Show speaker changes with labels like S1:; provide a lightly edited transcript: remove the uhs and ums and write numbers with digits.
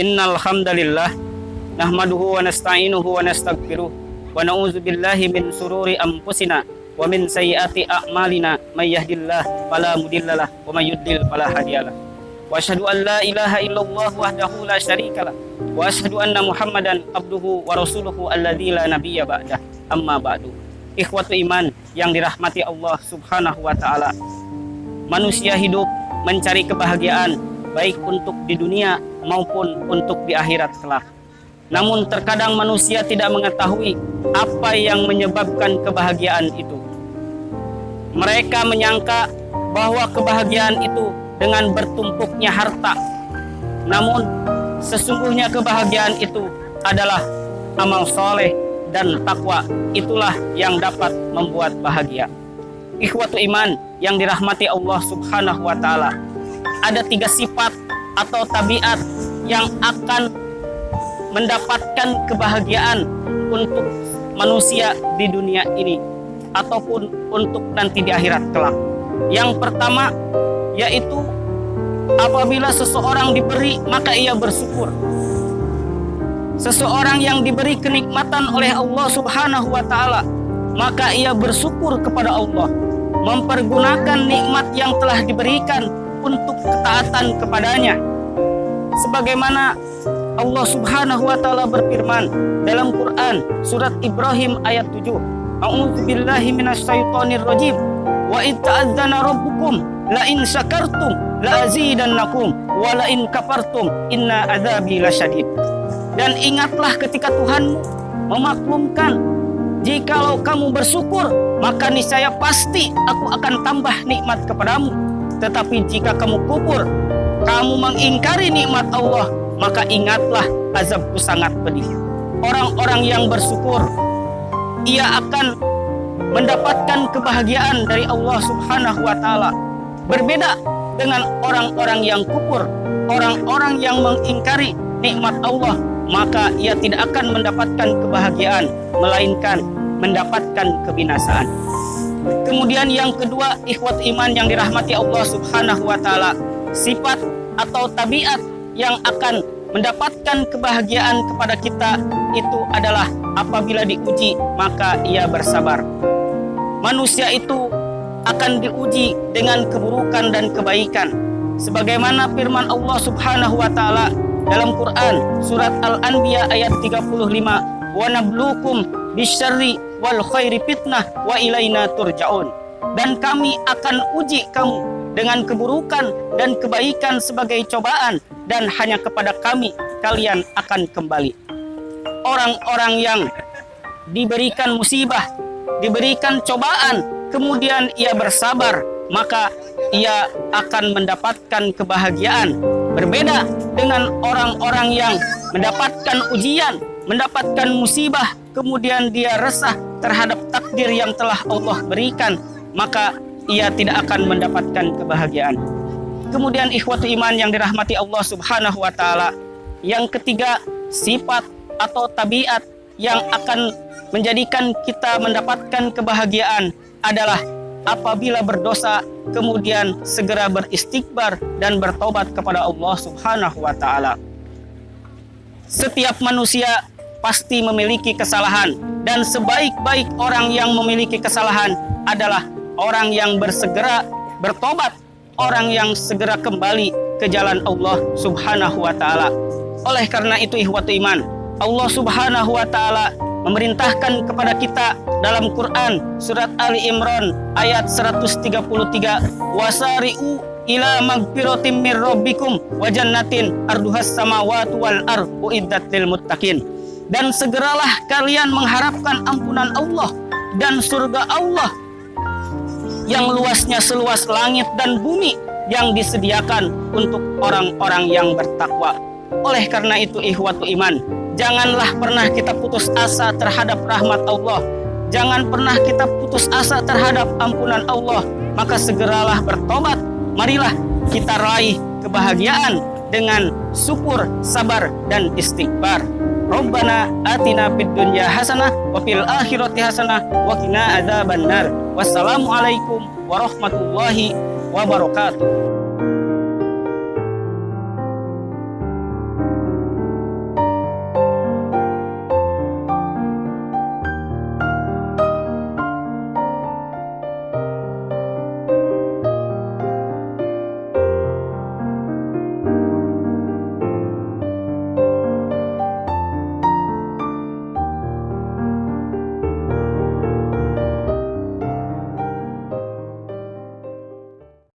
S1: Innal hamdalillah nahmaduhu wa nasta'inuhu wa nastaghfiruh wa na'udzu billahi min sururi anfusina wa min sayyiati a'malina may yahdihillahu fala mudhillalah wa may yudlil fala hadiyalah. Wa asyhadu an la ilaha illallah wahdahu la syarikalah wa asyhadu anna Muhammadan abduhu wa rasuluhu alladzi la nabiyya ba'dah. Amma ba'du. Ikhwatu iman yang dirahmati Allah Subhanahu wa taala. Manusia hidup mencari kebahagiaan baik untuk di dunia maupun untuk di akhirat kelak. Namun terkadang manusia tidak mengetahui apa yang menyebabkan kebahagiaan itu. Mereka menyangka bahwa kebahagiaan itu dengan bertumpuknya harta. Namun sesungguhnya kebahagiaan itu adalah amal soleh dan takwa. Itulah yang dapat membuat bahagia. Ikhwatu iman yang dirahmati Allah Subhanahu wa taala. Ada 3 sifat atau tabiat yang akan mendapatkan kebahagiaan untuk manusia di dunia ini ataupun untuk nanti di akhirat kelak. Yang pertama yaitu apabila seseorang diberi maka ia bersyukur. Seseorang yang diberi kenikmatan oleh Allah Subhanahu wa taala maka ia bersyukur kepada Allah, mempergunakan nikmat yang telah diberikan untuk ketaatan kepadanya. Sebagaimana Allah Subhanahu wa taala berfirman dalam Quran surat Ibrahim ayat 7. A'udzu billahi minasyaitonir rajim. Wa id ta'adzana rabbukum la in syakartum la azidannakum wa la in kafartum inna adzabi lasyadid. Dan ingatlah ketika Tuhanmu memaklumkan, jikalau kamu bersyukur maka niscaya pasti aku akan tambah nikmat kepadamu. Tetapi jika kamu kufur, kamu mengingkari nikmat Allah, maka ingatlah azabku sangat pedih. Orang-orang yang bersyukur, ia akan mendapatkan kebahagiaan dari Allah Subhanahu wa taala. Berbeda dengan orang-orang yang kufur, orang-orang yang mengingkari nikmat Allah, maka ia tidak akan mendapatkan kebahagiaan, melainkan mendapatkan kebinasaan. Kemudian yang kedua, ikhwat iman yang dirahmati Allah Subhanahu wa taala, sifat atau tabiat yang akan mendapatkan kebahagiaan kepada kita itu adalah apabila diuji maka ia bersabar. Manusia itu akan diuji dengan keburukan dan kebaikan. Sebagaimana firman Allah Subhanahu wa taala dalam Quran surat Al-Anbiya ayat 35, "Wa nabluukum bisyarri wal khairi fitnah wa ilaina turja'un." Dan kami akan uji kamu dengan keburukan dan kebaikan sebagai cobaan, dan hanya kepada kami kalian akan kembali. Orang-orang yang diberikan musibah, diberikan cobaan, kemudian ia bersabar, maka ia akan mendapatkan kebahagiaan. Berbeda dengan orang-orang yang mendapatkan ujian, mendapatkan musibah, kemudian dia resah terhadap takdir yang telah Allah berikan, maka ia tidak akan mendapatkan kebahagiaan. Kemudian ikhwatu iman yang dirahmati Allah Subhanahu wa taala, yang ketiga, sifat atau tabiat yang akan menjadikan kita mendapatkan kebahagiaan adalah apabila berdosa kemudian segera beristighfar dan bertobat kepada Allah Subhanahu wa taala. Setiap manusia pasti memiliki kesalahan, dan sebaik-baik orang yang memiliki kesalahan adalah orang yang bersegera bertobat, orang yang segera kembali ke jalan Allah Subhanahu wa taala. Oleh karena itu ikhwatu iman, Allah Subhanahu wa taala memerintahkan kepada kita dalam Quran surat Ali Imran ayat 133, "Wasari'u ila magfiratin mir rabbikum wa jannatin arduhas samawati wal ardu uiddat lil muttaqin." Dan segeralah kalian mengharapkan ampunan Allah dan surga Allah yang luasnya seluas langit dan bumi, yang disediakan untuk orang-orang yang bertakwa. Oleh karena itu ikhwatu iman, janganlah pernah kita putus asa terhadap rahmat Allah. Jangan pernah kita putus asa terhadap ampunan Allah. Maka segeralah bertobat. Marilah kita raih kebahagiaan dengan syukur, sabar, dan istighfar. Rabbana atina fid dunya hasanah wa fil akhirati hasanah wa qina adzabannar. Wassalamualaikum warahmatullahi wabarakatuh.